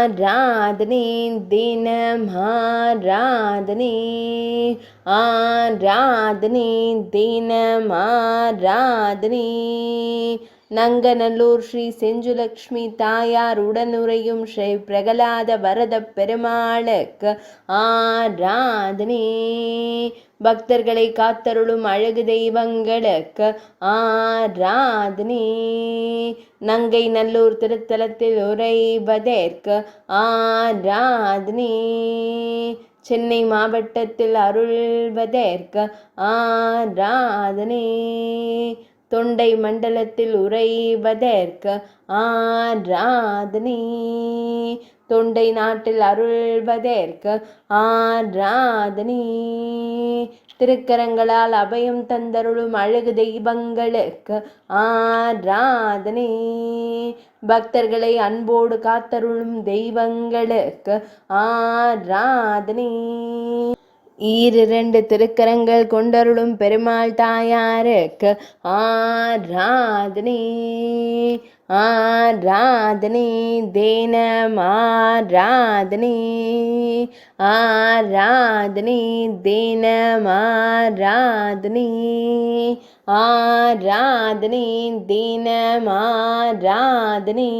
ஆராதனை தினம் ஆராதனை ஆராதனை தினம் ஆராதனை நங்கநல்லூர் ஸ்ரீ செஞ்சுலக்ஷ்மி தாயார் உடனுரையும் ஸ்ரீ பிரகலாத வரத பெருமாளுக்கு ஆராதனை பக்தர்களை காத்தருளும் அழகு தெய்வங்களுக்கு ஆராதனை நங்கை நல்லூர் திருத்தலத்தில் உரைவதற்கு ஆராதனை சென்னை மாவட்டத்தில் அருள்வதற்கு ஆராதனை தொண்டை மண்டலத்தில் உறைவதற்கு ஆராதனை தொண்டை நாட்டில் அருள்வதற்கு ஆராதனை திருக்கரங்களால் அபயம் தந்தருளும் அழகு தெய்வங்களுக்கு ஆராதனை பக்தர்களை அன்போடு காத்தருளும் தெய்வங்களுக்கு ஆராதனை ஈரிரண்டு திருக்கரங்கள் கொண்டருளும் பெருமாள் தாயாருக்கு ஆராதனை ஆராதனை தினம் ஆராதனை ஆராதனை தினம் ஆராதனை ஆராதனை தினம் ஆராதனை